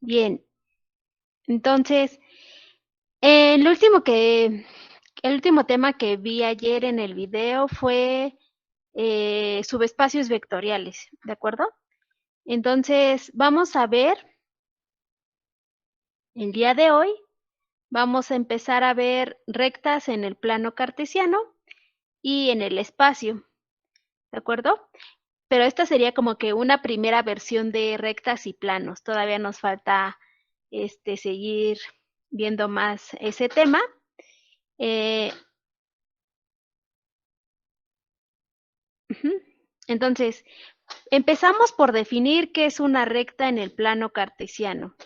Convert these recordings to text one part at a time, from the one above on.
Bien, entonces, el último tema que vi ayer en el video fue subespacios vectoriales, ¿de acuerdo? Entonces, vamos a ver, el día de hoy, vamos a empezar a ver rectas en el plano cartesiano y en el espacio, ¿de acuerdo? Pero esta sería como que una primera versión de rectas y planos. Todavía nos falta seguir viendo más ese tema. Eh, Ujú. Entonces, empezamos por definir qué es una recta en el plano cartesiano.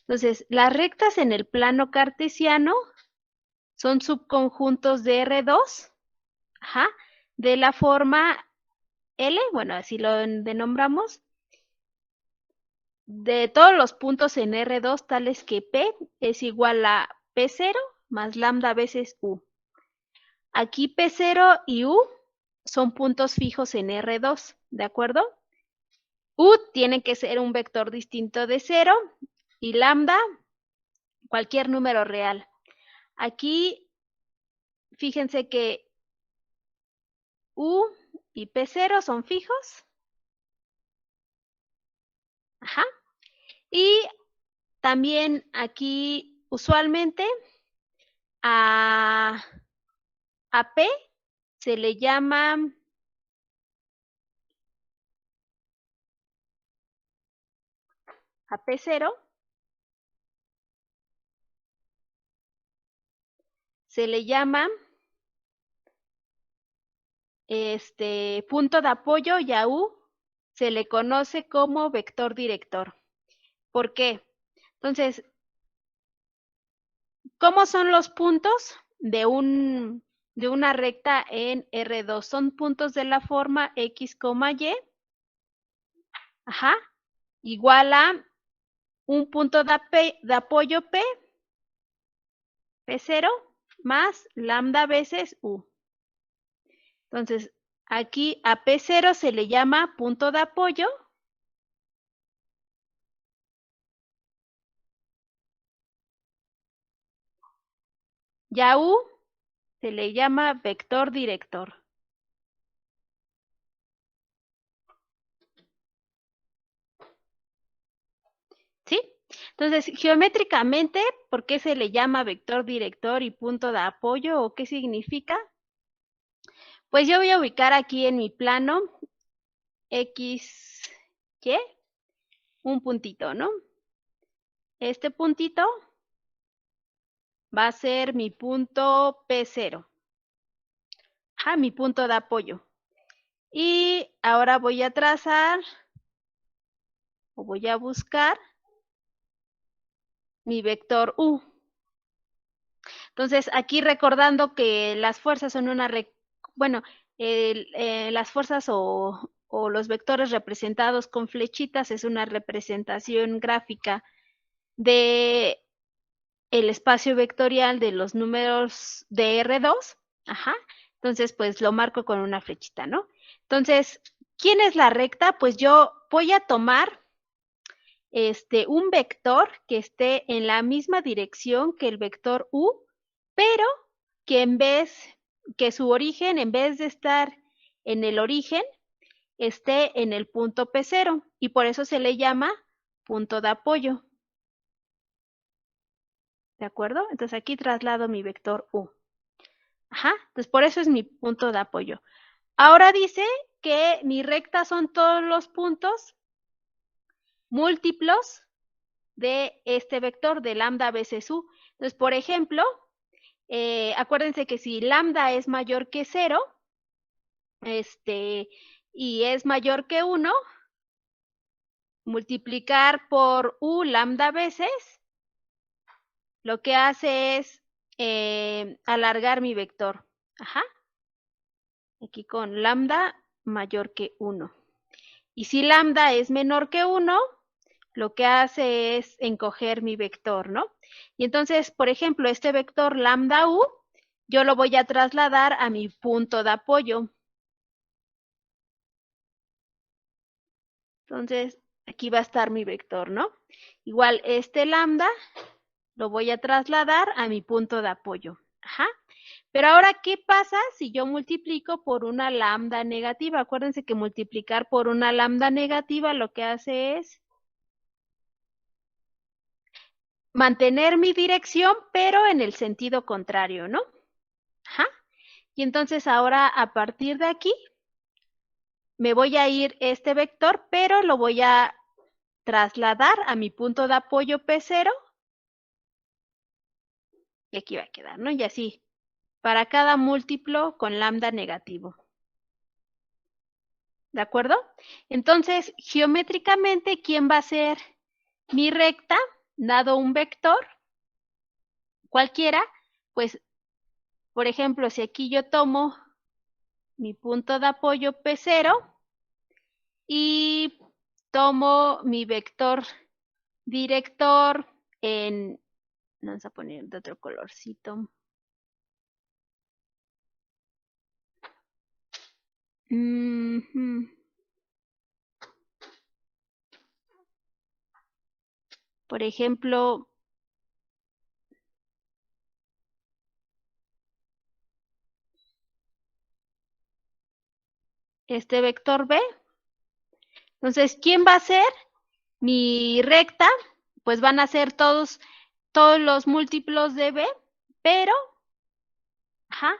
Entonces, las rectas en el plano cartesiano son subconjuntos de R2, ajá, de la forma L, bueno, así lo denombramos, de todos los puntos en R2 tales que P es igual a P0 más lambda veces U. Aquí P0 y U son puntos fijos en R2, ¿de acuerdo? U tiene que ser un vector distinto de 0 y lambda cualquier número real. Aquí fíjense que U y P0 son fijos. Ajá. Y también aquí usualmente a, a P se le llama a P0 se le llama punto de apoyo y a U se le conoce como vector director. ¿Por qué? Entonces, ¿cómo son los puntos de una recta en R2? Son puntos de la forma X, Y, ajá, igual a un punto de apoyo P0, más lambda veces U. Entonces, aquí a P0 se le llama punto de apoyo. Y a U se le llama vector director. ¿Sí? Entonces, geométricamente, ¿por qué se le llama vector director y punto de apoyo o qué significa? Pues yo voy a ubicar aquí en mi plano X, Y, un puntito, ¿no? Este puntito va a ser mi punto P0, mi punto de apoyo. Y ahora voy a trazar o voy a buscar mi vector U. Entonces, aquí recordando que las fuerzas son bueno, las fuerzas o los vectores representados con flechitas es una representación gráfica de el espacio vectorial de los números de R2, ajá, entonces pues lo marco con una flechita, ¿no? Entonces, ¿quién es la recta? Pues yo voy a tomar un vector que esté en la misma dirección que el vector U, pero que su origen, en vez de estar en el origen, esté en el punto P0 y por eso se le llama punto de apoyo. ¿De acuerdo? Entonces aquí traslado mi vector U. Ajá, entonces por eso es mi punto de apoyo. Ahora dice que mi recta son todos los puntos múltiplos de este vector de lambda veces U. Entonces, por ejemplo, acuérdense que si lambda es mayor que 0, y es mayor que 1, multiplicar por U lambda veces, lo que hace es alargar mi vector. Ajá. Aquí con lambda mayor que 1. Y si lambda es menor que 1, lo que hace es encoger mi vector, ¿no? Y entonces, por ejemplo, este vector lambda u, yo lo voy a trasladar a mi punto de apoyo. Entonces, aquí va a estar mi vector, ¿no? Igual este lambda lo voy a trasladar a mi punto de apoyo. Ajá. Pero ahora, ¿qué pasa si yo multiplico por una lambda negativa? Acuérdense que multiplicar por una lambda negativa lo que hace es mantener mi dirección, pero en el sentido contrario, ¿no? Ajá. Y entonces ahora, a partir de aquí, me voy a ir este vector, pero lo voy a trasladar a mi punto de apoyo P0 y aquí va a quedar, ¿no? Y así, para cada múltiplo con lambda negativo. ¿De acuerdo? Entonces, geométricamente, ¿quién va a ser mi recta? Dado un vector cualquiera, pues, por ejemplo, si aquí yo tomo mi punto de apoyo P0 y tomo mi vector director en, vamos a poner de otro colorcito. Por ejemplo, este vector B. Entonces, ¿quién va a ser mi recta? Pues van a ser todos los múltiplos de B, pero ajá,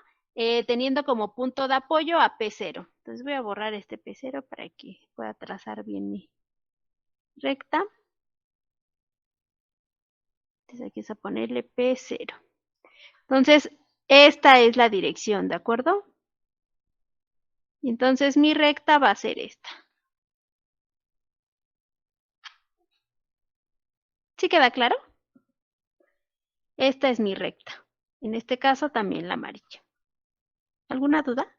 teniendo como punto de apoyo a P0. Entonces voy a borrar este P0 para que pueda trazar bien mi recta. Entonces aquí vamos a ponerle P0. Entonces, esta es la dirección, ¿de acuerdo? Y entonces mi recta va a ser esta. ¿Sí queda claro? Esta es mi recta. En este caso también la amarilla. ¿Alguna duda?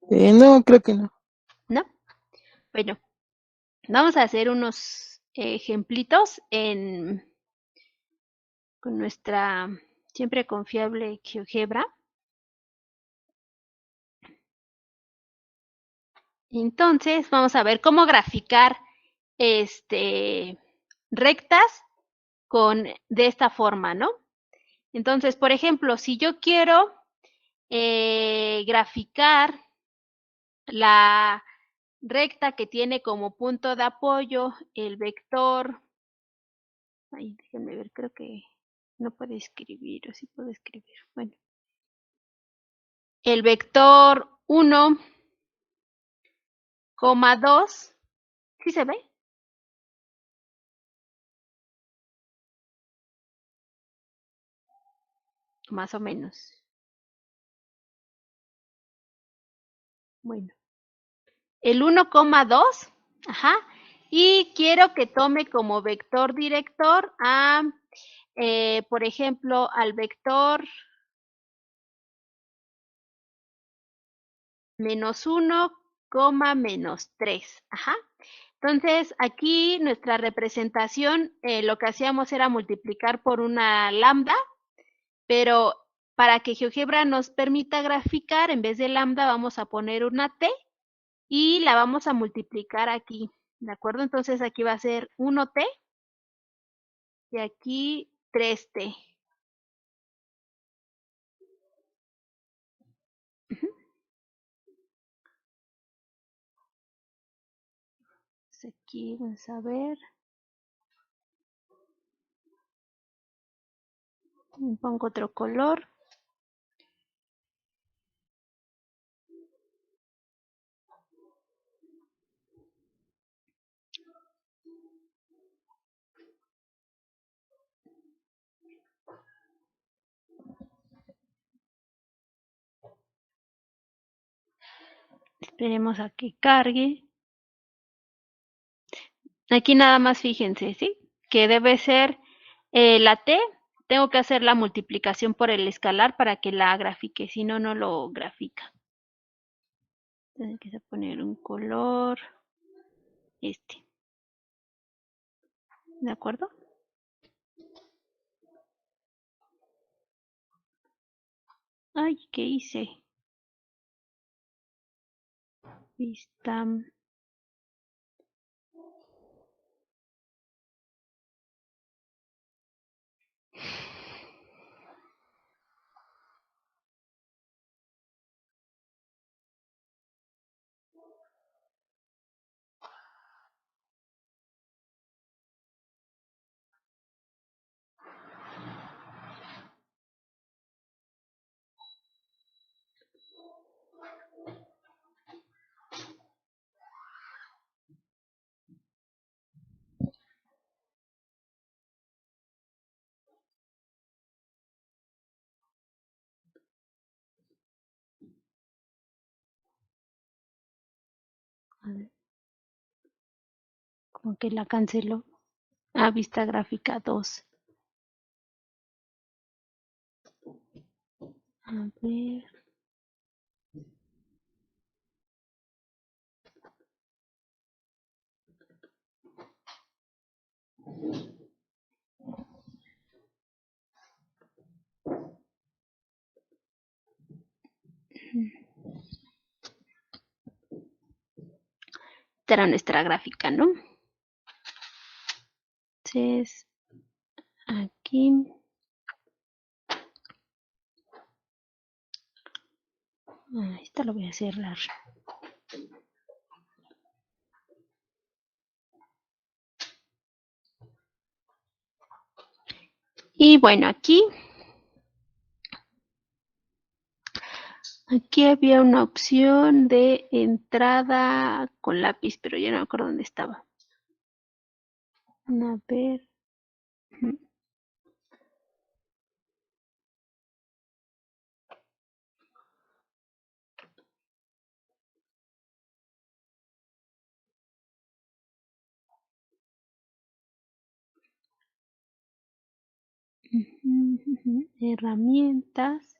No, creo que no. ¿No? Bueno, vamos a hacer unos ejemplitos con nuestra siempre confiable GeoGebra. Entonces, vamos a ver cómo graficar rectas de esta forma, ¿no? Entonces, por ejemplo, si yo quiero graficar la recta que tiene como punto de apoyo el vector, ay, déjenme ver, creo que no puede escribir, o sí puedo escribir, bueno, el vector 1,2, ¿sí se ve? Más o menos. Bueno, el 1,2, ajá, y quiero que tome como vector director a, por ejemplo, al vector -1, -3, ajá. Entonces, aquí nuestra representación, lo que hacíamos era multiplicar por una lambda, pero para que GeoGebra nos permita graficar, en vez de lambda vamos a poner una t y la vamos a multiplicar aquí, ¿de acuerdo? Entonces aquí va a ser 1t y aquí 3t. Entonces aquí vamos a ver, pongo otro color. Esperemos a que cargue. Aquí nada más fíjense, ¿sí? Que debe ser la t, tengo que hacer la multiplicación por el escalar para que la grafique, si no, no lo grafica. Entonces hay que poner un color, ¿de acuerdo? Ay, ¿qué hice? Vista. A ver, como que la canceló. Ah, vista gráfica 2. A ver. Esta era nuestra gráfica, ¿no? Entonces, aquí. Esta lo voy a cerrar. Y bueno, aquí había una opción de entrada con lápiz, pero ya no me acuerdo dónde estaba. A ver. Herramientas.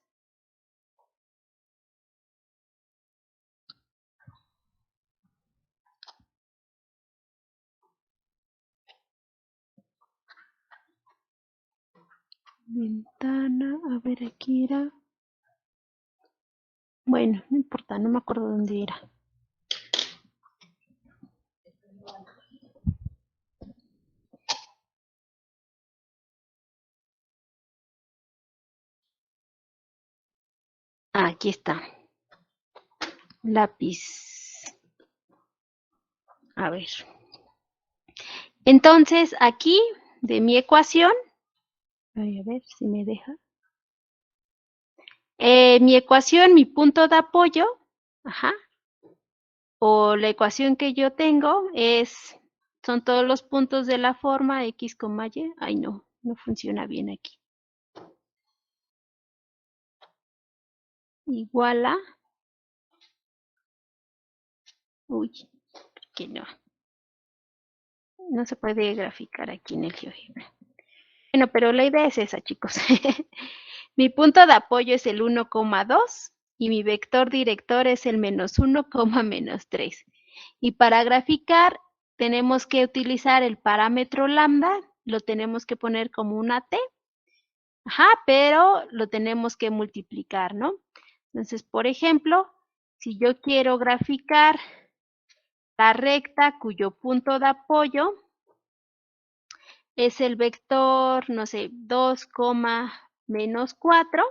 Ventana. A ver, aquí era. Bueno, no importa, no me acuerdo dónde era. Aquí está. Lápiz. A ver. Entonces, aquí de mi ecuación, voy a ver si me deja. Mi ecuación, mi punto de apoyo, ajá, o la ecuación que yo tengo son todos los puntos de la forma x, y. Ay, no, no funciona bien aquí. Igual a, uy, que no. No se puede graficar aquí en el GeoGebra. Bueno, pero la idea es esa, chicos. Mi punto de apoyo es el 1,2 y mi vector director es el -1, -3. Y para graficar tenemos que utilizar el parámetro lambda, lo tenemos que poner como una t, ajá, pero lo tenemos que multiplicar, ¿no? Entonces, por ejemplo, si yo quiero graficar la recta cuyo punto de apoyo es el vector, no sé, 2, -4,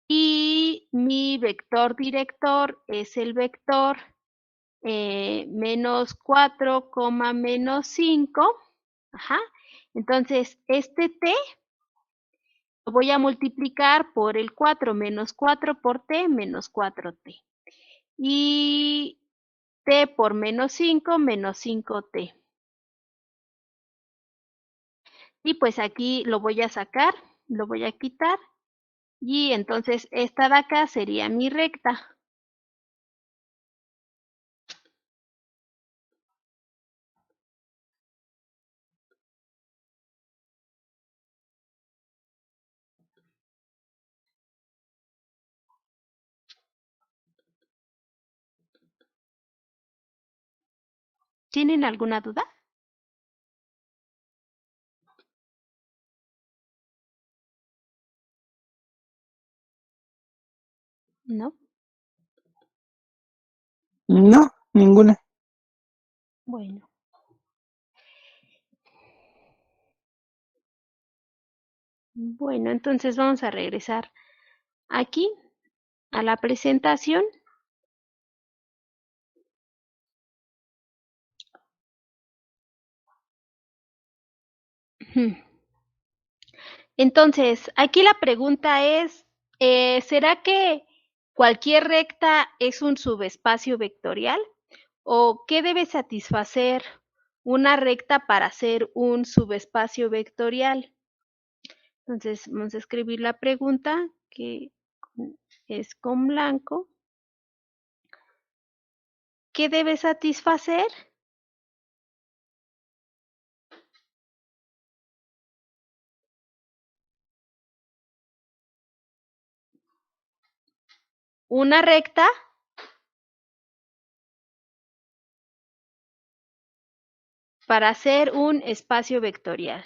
y mi vector director es el vector -4, -5. Ajá. Entonces, este t lo voy a multiplicar por el 4 menos 4 por t menos 4t. Y t por -5 menos 5t. Y pues aquí lo voy a sacar, lo voy a quitar. Y entonces esta de acá sería mi recta. ¿Tienen alguna duda? ¿No? No, ninguna. Bueno. Bueno, entonces vamos a regresar aquí a la presentación. Entonces, aquí la pregunta es, ¿será que cualquier recta es un subespacio vectorial? ¿O qué debe satisfacer una recta para ser un subespacio vectorial? Entonces, vamos a escribir la pregunta que es con blanco. ¿Qué debe satisfacer? Una recta para ser un espacio vectorial.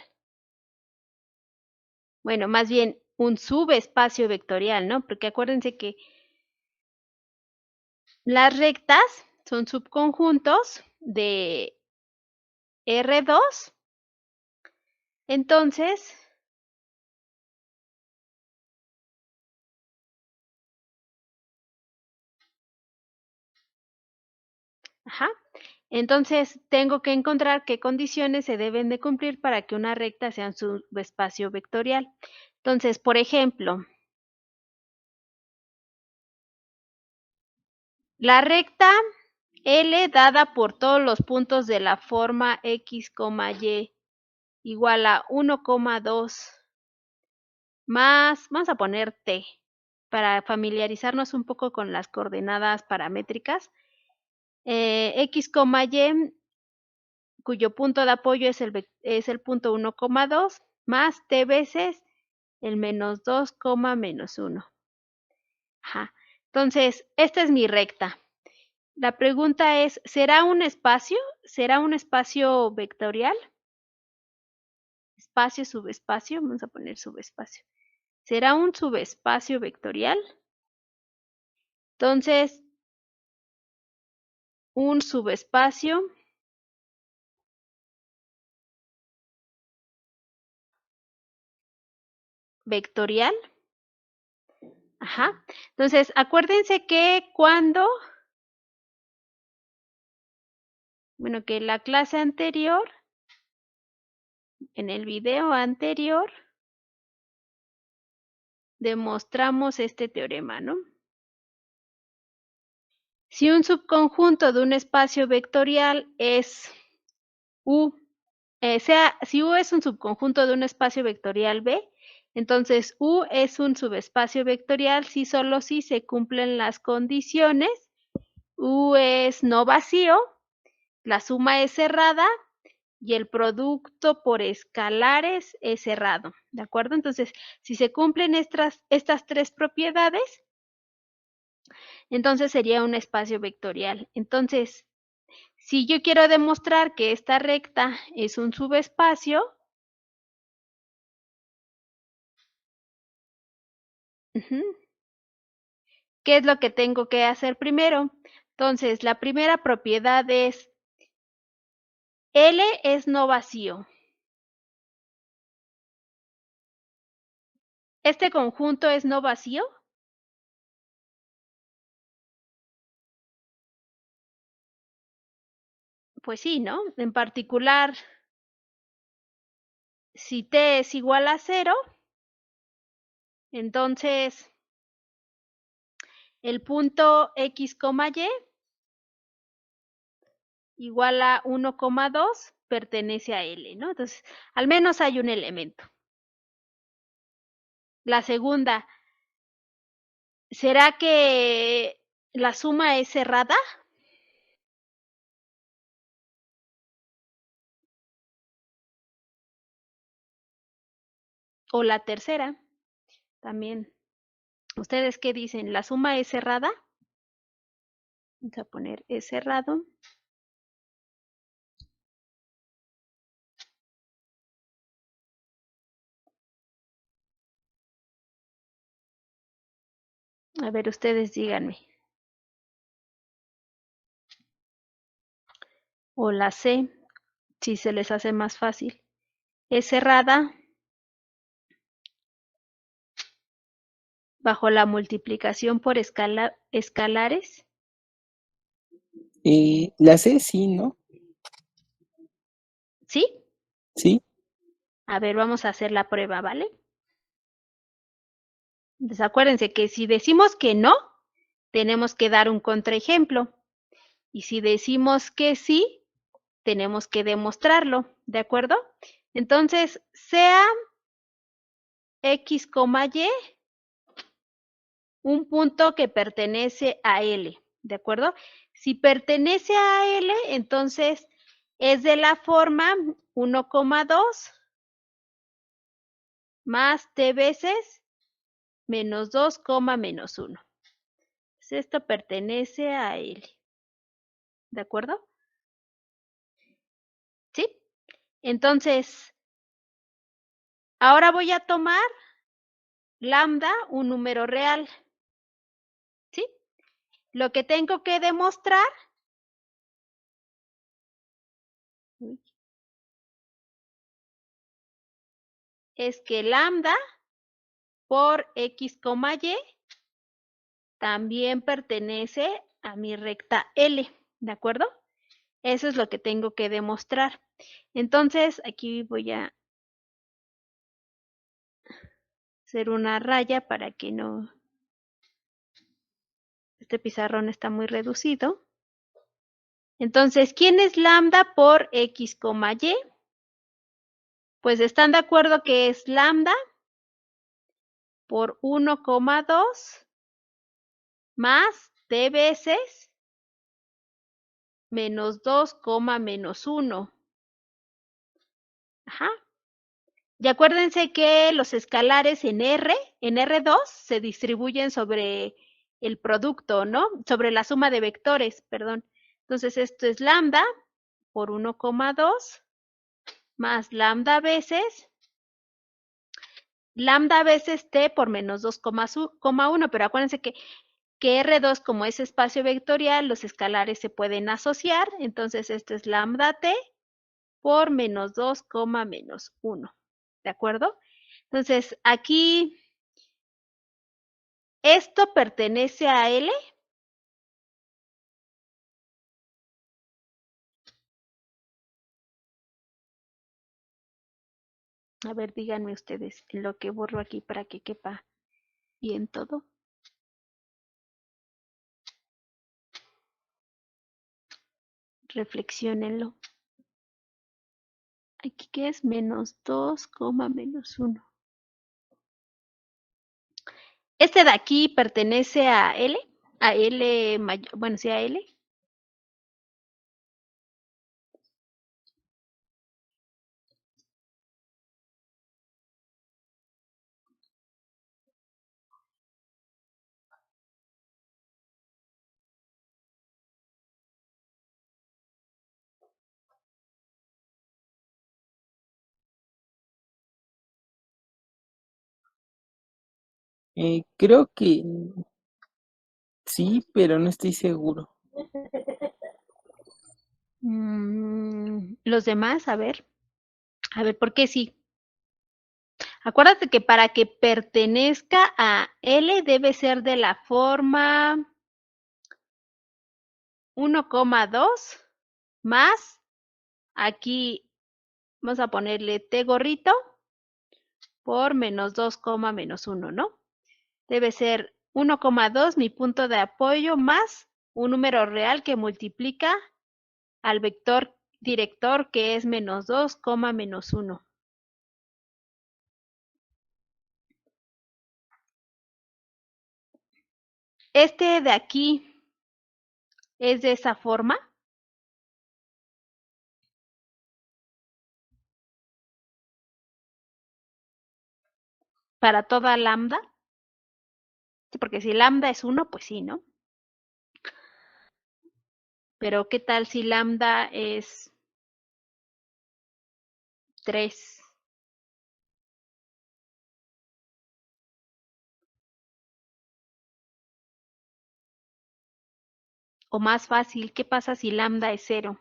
Bueno, más bien un subespacio vectorial, ¿no? Porque acuérdense que las rectas son subconjuntos de R2. Entonces, ajá, entonces tengo que encontrar qué condiciones se deben de cumplir para que una recta sea un subespacio vectorial. Entonces, por ejemplo, la recta L dada por todos los puntos de la forma X, Y igual a 1,2 más, vamos a poner T, para familiarizarnos un poco con las coordenadas paramétricas. X, Y, cuyo punto de apoyo es el punto 1,2, más T veces el menos 2, menos 1. Ajá. Entonces, esta es mi recta. La pregunta es, ¿será un espacio? ¿Será un espacio vectorial? Espacio, subespacio, vamos a poner subespacio. ¿Será un subespacio vectorial? Entonces, un subespacio vectorial. Ajá. Entonces, acuérdense que que la clase anterior, en el video anterior, demostramos este teorema, ¿no? Si un subconjunto de un espacio vectorial es U, si U es un subconjunto de un espacio vectorial B, entonces U es un subespacio vectorial si solo si se cumplen las condiciones. U es no vacío, la suma es cerrada y el producto por escalares es cerrado, ¿de acuerdo? Entonces, si se cumplen estas tres propiedades, entonces sería un espacio vectorial. Entonces, si yo quiero demostrar que esta recta es un subespacio, ¿qué es lo que tengo que hacer primero? Entonces, la primera propiedad es L es no vacío. ¿Este conjunto es no vacío? Pues sí, ¿no? En particular, si T es igual a 0, entonces el punto X, Y igual a 1,2 pertenece a L, ¿no? Entonces, al menos hay un elemento. La segunda, ¿será que la suma es cerrada? O la tercera, también. ¿Ustedes qué dicen? ¿La suma es cerrada? Vamos a poner es cerrado. A ver, ustedes díganme. O la C, si se les hace más fácil. Es cerrada bajo la multiplicación por escalares. La C sí, ¿no? ¿Sí? Sí. A ver, vamos a hacer la prueba, ¿vale? Entonces acuérdense que si decimos que no, tenemos que dar un contraejemplo. Y si decimos que sí, tenemos que demostrarlo, ¿de acuerdo? Entonces, sea X, Y un punto que pertenece a L, ¿de acuerdo? Si pertenece a L, entonces es de la forma 1,2 más T veces menos 2, menos 1. Entonces, esto pertenece a L, ¿de acuerdo? ¿Sí? Entonces, ahora voy a tomar lambda, un número real, ¿sí? Lo que tengo que demostrar es que lambda por X, Y también pertenece a mi recta L, ¿de acuerdo? Eso es lo que tengo que demostrar. Entonces, aquí voy a hacer una raya para que no... Este pizarrón está muy reducido. Entonces, ¿quién es lambda por X, Y? Pues están de acuerdo que es lambda por 1,2 más T veces menos 2, menos 1. Ajá. Y acuérdense que los escalares en R2 se distribuyen sobre el producto, ¿no? Sobre la suma de vectores, perdón. Entonces esto es lambda por 1,2 más lambda veces t por menos 2,1, pero acuérdense que R2 como es espacio vectorial, los escalares se pueden asociar, entonces esto es lambda t por menos 2, menos 1, ¿de acuerdo? Entonces, aquí, ¿esto pertenece a L? A ver, díganme ustedes en lo que borro aquí para que quepa bien todo. Reflexionenlo. Aquí que es menos 2, menos 1. Este de aquí pertenece a L, mayor, bueno, sí a L. Creo que sí, pero no estoy seguro. Los demás, a ver, ¿por qué sí? Acuérdate que para que pertenezca a L debe ser de la forma 1,2 más, aquí vamos a ponerle T gorrito por menos 2, menos 1, ¿no? Debe ser 1,2 mi punto de apoyo más un número real que multiplica al vector director que es menos 2, menos 1. Este de aquí es de esa forma. Para toda lambda. Porque si lambda es 1, pues sí, ¿no? Pero ¿qué tal si lambda es 3? O más fácil, ¿qué pasa si lambda es 0?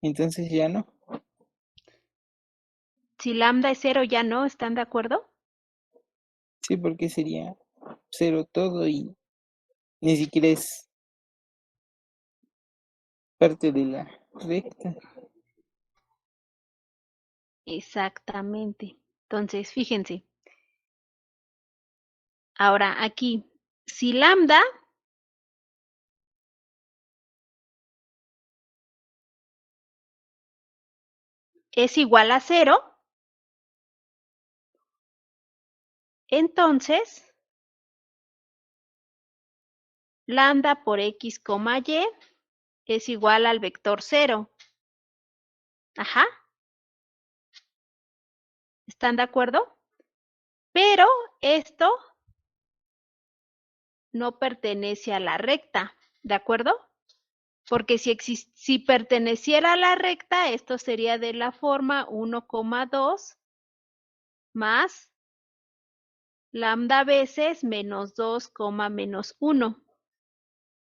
Entonces ya no. Si lambda es 0 ya no, ¿están de acuerdo? Sí, porque sería cero todo y ni siquiera es parte de la recta. Exactamente. Entonces, fíjense. Ahora aquí, si lambda es igual a 0, entonces lambda por x, y es igual al vector 0. Ajá, ¿están de acuerdo? Pero esto no pertenece a la recta, ¿de acuerdo? Porque si perteneciera a la recta, esto sería de la forma 1,2 más lambda veces menos 2, menos 1.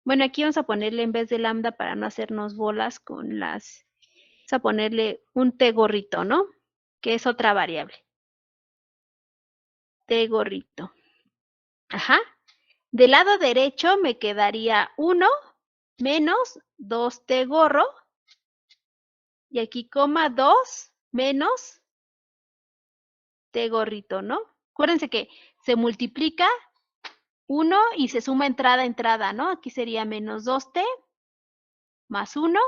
Bueno, aquí vamos a ponerle en vez de lambda para no hacernos bolas con las... Vamos a ponerle un t gorrito, ¿no? Que es otra variable. T gorrito. Ajá. Del lado derecho me quedaría 1 menos 2t gorro. Y aquí coma 2 menos t gorrito, ¿no? Acuérdense que se multiplica 1 y se suma entrada a entrada, ¿no? Aquí sería menos 2t más 1.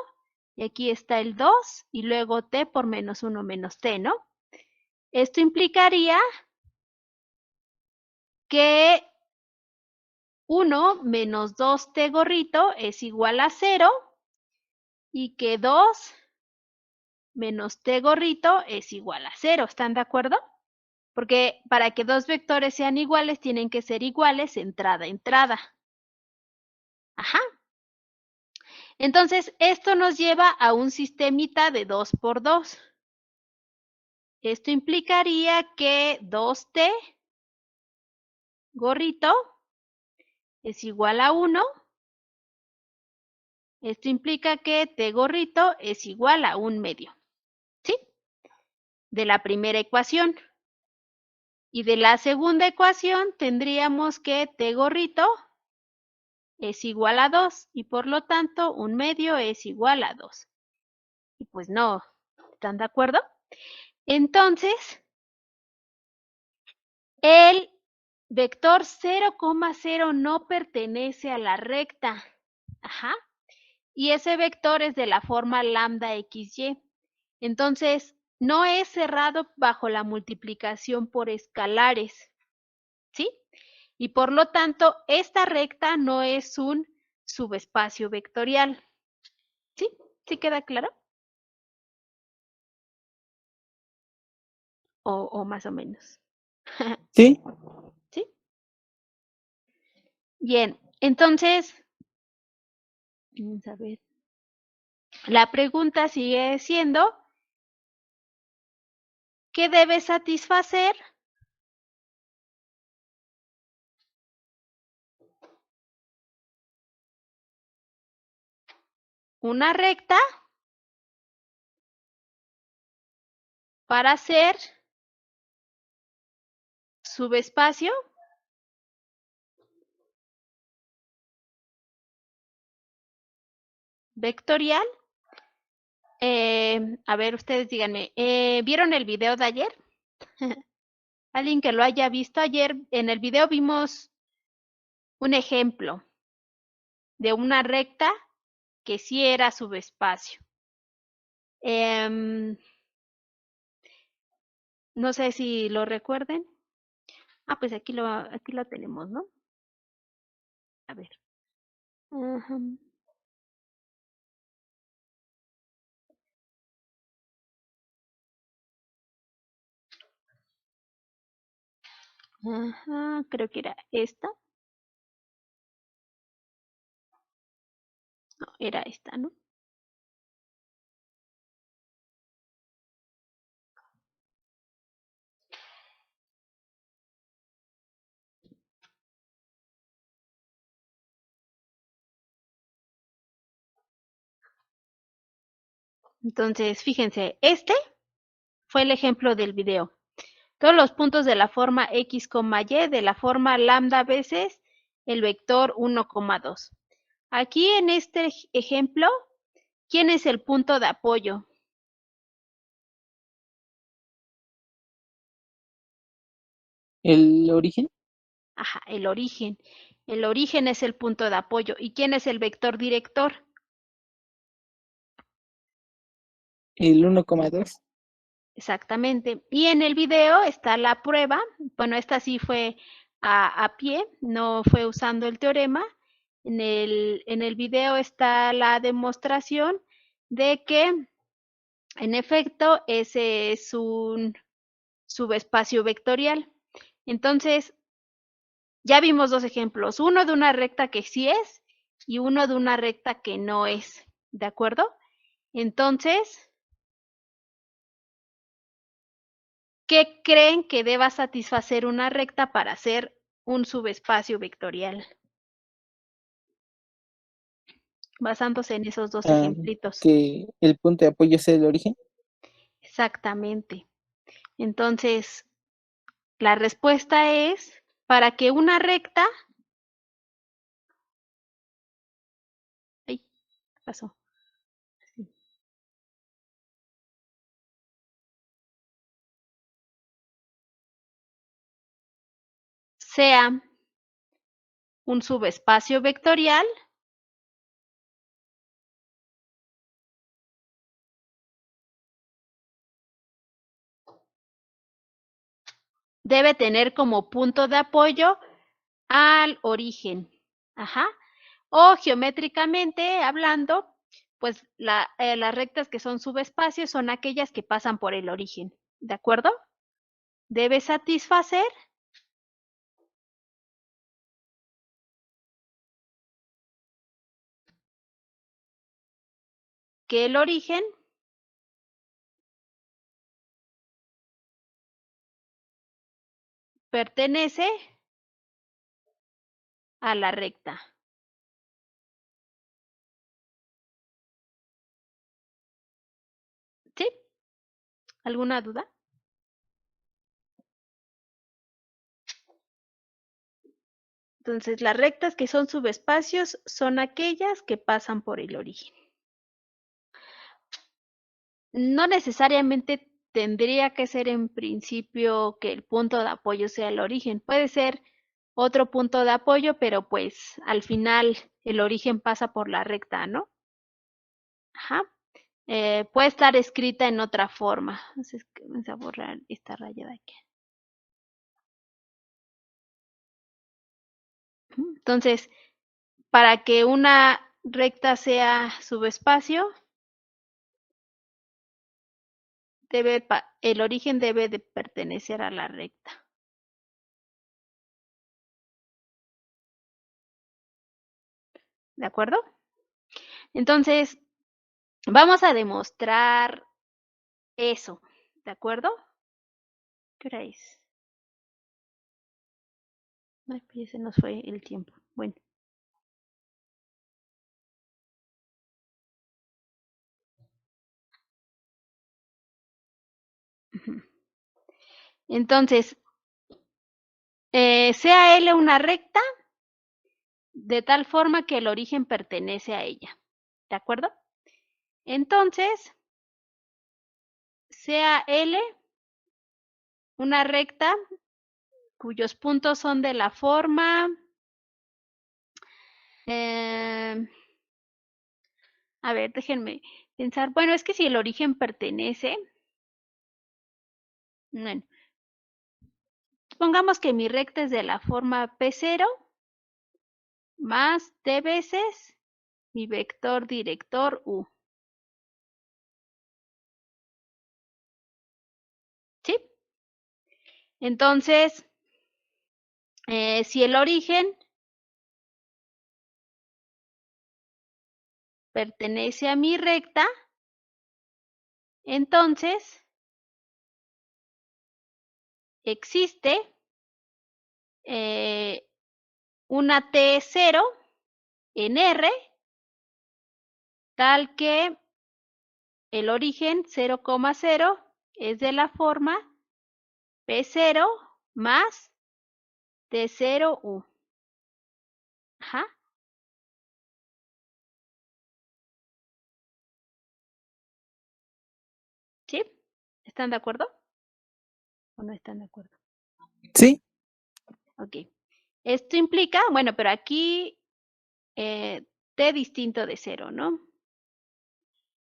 Y aquí está el 2 y luego t por menos 1 menos t, ¿no? Esto implicaría que 1 menos 2t gorrito es igual a 0 y que 2 menos t gorrito es igual a 0. ¿Están de acuerdo? Porque para que dos vectores sean iguales, tienen que ser iguales entrada a entrada. Ajá. Entonces, esto nos lleva a un sistemita de 2 por 2. Esto implicaría que 2t gorrito es igual a 1. Esto implica que t gorrito es igual a 1/2. ¿Sí? De la primera ecuación. Y de la segunda ecuación tendríamos que t gorrito es igual a 2 y por lo tanto 1/2 es igual a 2. Y pues no, ¿están de acuerdo? Entonces, el vector 0,0 no pertenece a la recta. Ajá. Y ese vector es de la forma lambda xy. Entonces, no es cerrado bajo la multiplicación por escalares. ¿Sí? Y por lo tanto, esta recta no es un subespacio vectorial. ¿Sí? ¿Sí queda claro? O más o menos. Sí, ¿Sí? Bien, entonces, vamos a ver. La pregunta sigue siendo, ¿qué debe satisfacer una recta para ser subespacio vectorial? A ver, ustedes díganme, ¿vieron el video de ayer? Alguien que lo haya visto ayer, en el video vimos un ejemplo de una recta que sí era subespacio. No sé si lo recuerden. Ah, pues aquí lo tenemos, ¿no? A ver. Ajá. Ajá, creo que era esta. No, era esta, ¿no? Entonces, fíjense, este fue el ejemplo del video. Todos los puntos de la forma x, y de la forma lambda veces el vector 1,2. Aquí en este ejemplo, ¿quién es el punto de apoyo? ¿El origen? Ajá, el origen. El origen es el punto de apoyo. ¿Y quién es el vector director? El 1,2. Exactamente. Y en el video está la prueba. Bueno, esta sí fue a pie, no fue usando el teorema. En el video está la demostración de que, en efecto, ese es un subespacio vectorial. Entonces, ya vimos dos ejemplos, uno de una recta que sí es y uno de una recta que no es, ¿de acuerdo? Entonces, ¿qué creen que deba satisfacer una recta para ser un subespacio vectorial? Basándose en esos dos Ah, ejemplitos. que el punto de apoyo sea el origen. Exactamente. Entonces, la respuesta es, para que una recta, ay, ¿qué pasó? Sea un subespacio vectorial, debe tener como punto de apoyo al origen. Ajá. O geométricamente hablando, pues las rectas que son subespacios son aquellas que pasan por el origen. ¿De acuerdo? Debe satisfacer que el origen pertenece a la recta. ¿Sí? ¿Alguna duda? Entonces, las rectas que son subespacios son aquellas que pasan por el origen. No necesariamente tendría que ser en principio que el punto de apoyo sea el origen. Puede ser otro punto de apoyo, pero pues al final el origen pasa por la recta, ¿no? Ajá. Puede estar escrita en otra forma. Entonces, vamos a borrar esta raya de aquí. Entonces, para que una recta sea subespacio, el origen debe de pertenecer a la recta. ¿De acuerdo? Entonces, vamos a demostrar eso. ¿De acuerdo? ¿Qué hora es? Ay, pues ya se nos fue el tiempo. Bueno. Entonces, sea L una recta de tal forma que el origen pertenece a ella. ¿De acuerdo? Entonces, sea L una recta cuyos puntos son de la forma... a ver, déjenme pensar. Bueno, es que si el origen pertenece... Bueno, supongamos que mi recta es de la forma P0 más T veces mi vector director U. ¿Sí? Entonces, si el origen pertenece a mi recta, entonces existe una T0 en R tal que el origen 0,0 es de la forma P0 más T0U. Ajá. ¿Sí? ¿Están de acuerdo? ¿O no están de acuerdo? Sí, Ok. Esto implica, bueno, pero aquí T distinto de 0, ¿no?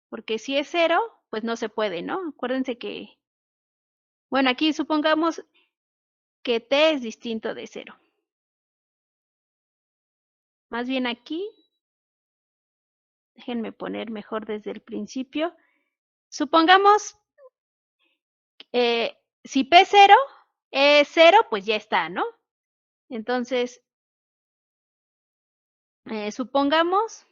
Porque si es 0, pues no se puede, ¿no? Acuérdense que, bueno, aquí supongamos que T es distinto de 0. Más bien aquí, déjenme poner mejor desde el principio. Supongamos, si P0 es 0, pues ya está, ¿no? Entonces, supongamos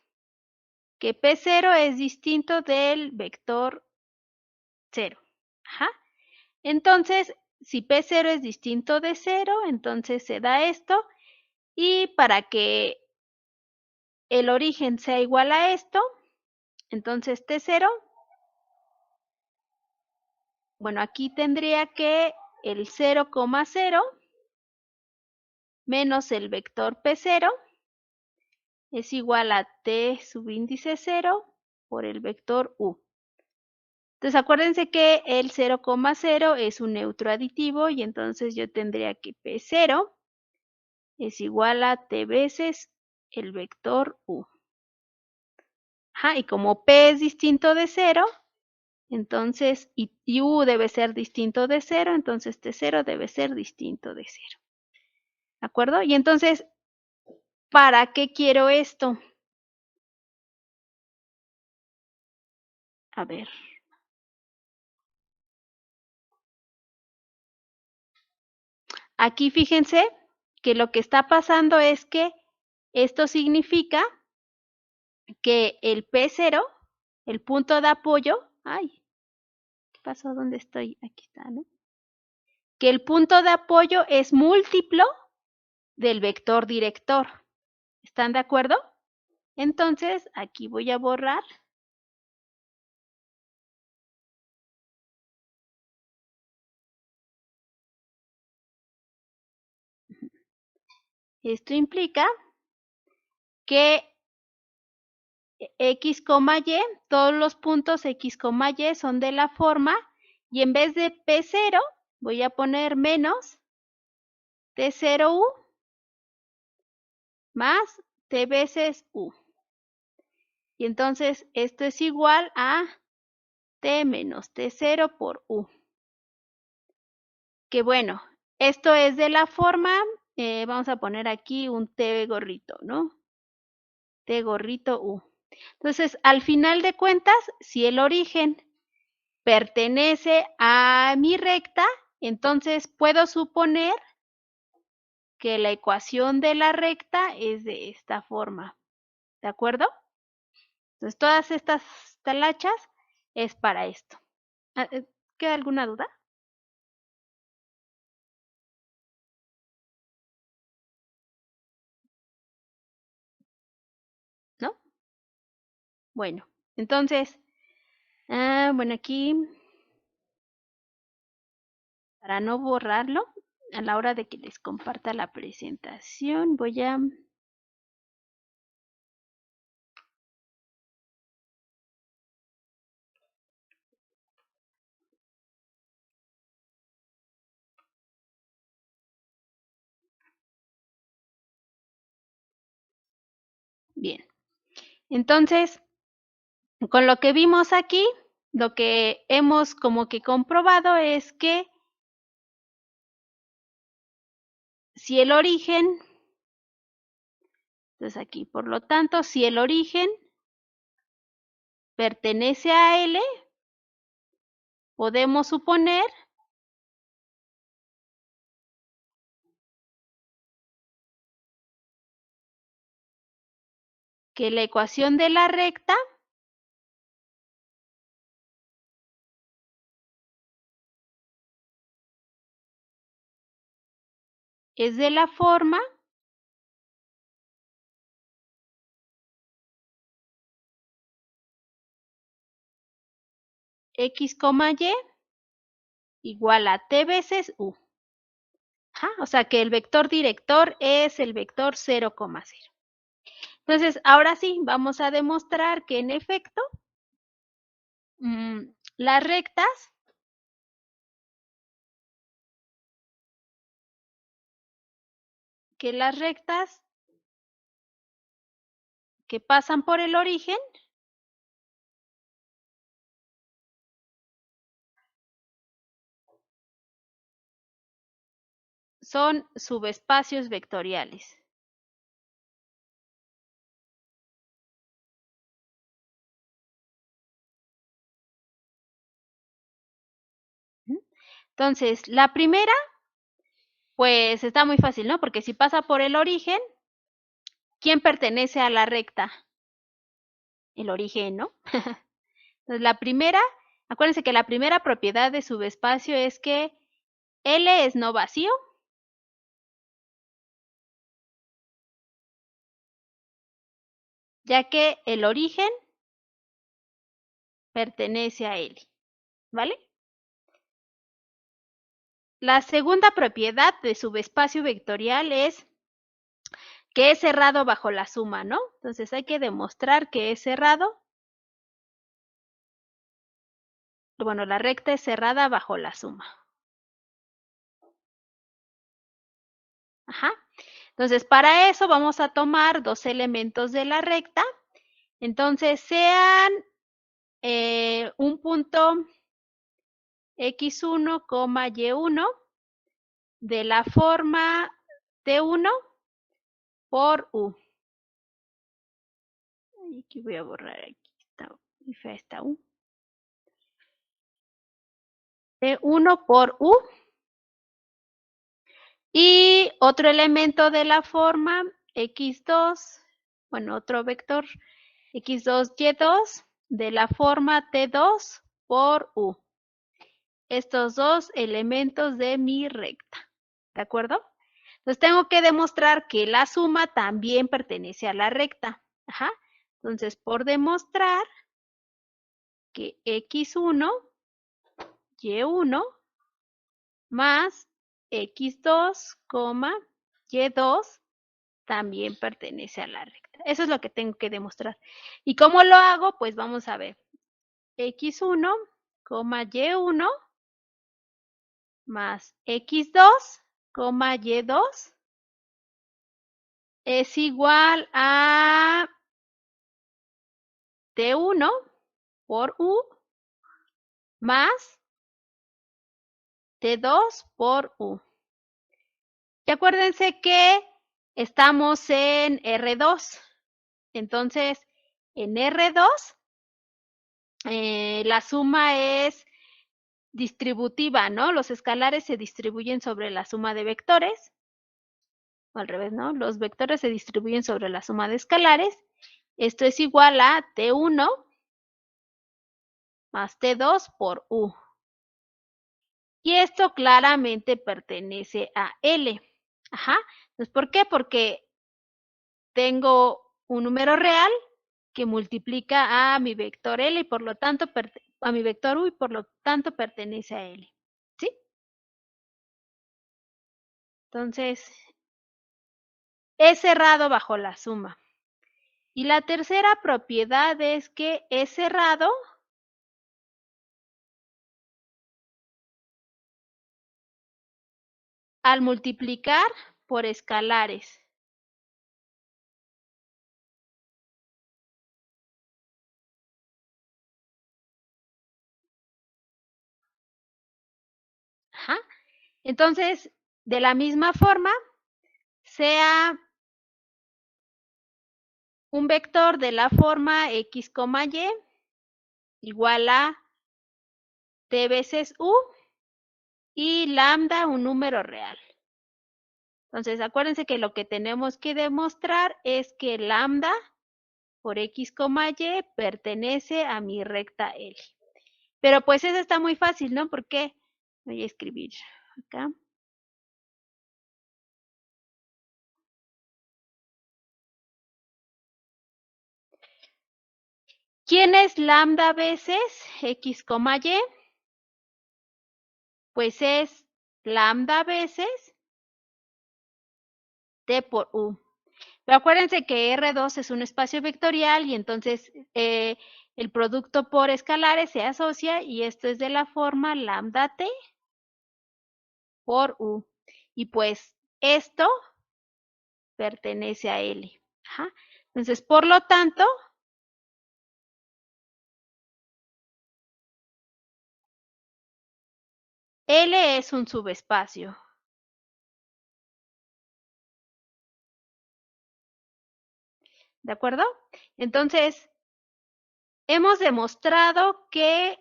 que P0 es distinto del vector 0. Ajá. Entonces, si P0 es distinto de 0, entonces se da esto. Y para que el origen sea igual a esto, entonces T0, bueno, aquí tendría que el 0,0 menos el vector P0 es igual a T subíndice 0 por el vector U. Entonces acuérdense que el 0,0 es un neutro aditivo y entonces yo tendría que P0 es igual a T veces el vector U. Ajá, y como P es distinto de 0, entonces, y U debe ser distinto de 0, entonces T0 debe ser distinto de 0. ¿De acuerdo? Y entonces, ¿para qué quiero esto? A ver. Aquí fíjense que lo que está pasando es que esto significa que el P0, el punto de apoyo, ay, ¿qué pasó? ¿Dónde estoy? Aquí está, ¿no? Que el punto de apoyo es múltiplo del vector director. ¿Están de acuerdo? Entonces, aquí voy a borrar. Esto implica que X, Y, todos los puntos X, Y son de la forma, y en vez de P0 voy a poner menos T0U más T veces U. Y entonces esto es igual a T menos T0 por U. Que bueno, esto es de la forma, vamos a poner aquí un T gorrito, ¿no? T gorrito U. Entonces, al final de cuentas, si el origen pertenece a mi recta, entonces puedo suponer que la ecuación de la recta es de esta forma. ¿De acuerdo? Entonces, todas estas talachas es para esto. ¿Queda alguna duda? ¿No? Bueno, entonces, bueno, aquí, para no borrarlo, a la hora de que les comparta la presentación, voy a... Bien, entonces, con lo que vimos aquí, lo que hemos como que comprobado es que si el origen, entonces aquí, por lo tanto, si el origen pertenece a L, podemos suponer que la ecuación de la recta es de la forma X, Y igual a T veces U. Ajá, o sea que el vector director es el vector 0,0. Entonces, ahora sí, vamos a demostrar que en efecto, las rectas que pasan por el origen son subespacios vectoriales. Entonces, la primera, pues está muy fácil, ¿no? Porque si pasa por el origen, ¿quién pertenece a la recta? El origen, ¿no? Entonces, la primera, acuérdense que la primera propiedad de subespacio es que L es no vacío. Ya que el origen pertenece a L, ¿vale? La segunda propiedad de subespacio vectorial es que es cerrado bajo la suma, ¿no? Entonces hay que demostrar que es cerrado. Bueno, la recta es cerrada bajo la suma. Ajá. Entonces, para eso vamos a tomar dos elementos de la recta. Entonces, sean un punto x1, y1 de la forma t1 por u. Aquí voy a borrar aquí esta u. T1 por u. Y otro elemento de la forma x2, bueno, otro vector x2, y2 de la forma t2 por u. Estos dos elementos de mi recta, ¿de acuerdo? Entonces tengo que demostrar que la suma también pertenece a la recta. Ajá. Entonces, por demostrar que x1, y1 más x2, y2 también pertenece a la recta. Eso es lo que tengo que demostrar. ¿Y cómo lo hago? Pues vamos a ver. x1, y1 más x2, y2 es igual a t1 por u más t2 por u. Y acuérdense que estamos en R2. Entonces, en R2, la suma es distributiva, ¿no? Los escalares se distribuyen sobre la suma de vectores. O al revés, ¿no? Los vectores se distribuyen sobre la suma de escalares. Esto es igual a T1 más T2 por U. Y esto claramente pertenece a L. Ajá. Entonces, ¿por qué? Porque tengo un número real que multiplica a mi vector L y por lo tanto a mi vector U y por lo tanto pertenece a L. ¿Sí? Entonces, es cerrado bajo la suma. Y la tercera propiedad es que es cerrado al multiplicar por escalares. Ajá. Entonces, de la misma forma, sea un vector de la forma x, y igual a t veces u y lambda un número real. Entonces, acuérdense que lo que tenemos que demostrar es que lambda por x, y pertenece a mi recta L. Pero pues eso está muy fácil, ¿no? Porque voy a escribir acá. ¿Quién es lambda veces x, y? Pues es lambda veces t por u. Pero acuérdense que R2 es un espacio vectorial y entonces el producto por escalares se asocia y esto es de la forma lambda t por u. Y pues esto pertenece a L. Ajá. Entonces, por lo tanto, L es un subespacio. ¿De acuerdo? Entonces, hemos demostrado que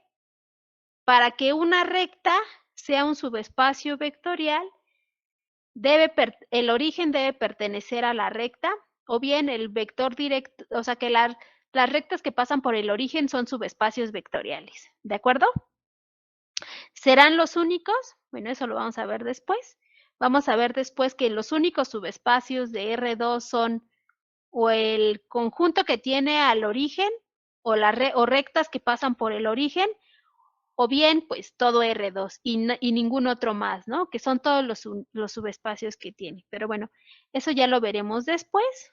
para que una recta sea un subespacio vectorial, el origen debe pertenecer a la recta, o bien el vector directo, o sea que las rectas que pasan por el origen son subespacios vectoriales. ¿De acuerdo? ¿Serán los únicos? Bueno, eso lo vamos a ver después. Vamos a ver después que los únicos subespacios de R2 son o el conjunto que tiene al origen o, o rectas que pasan por el origen, o bien pues todo R2 y ningún otro más, ¿no? Que son todos los subespacios que tiene. Pero bueno, eso ya lo veremos después.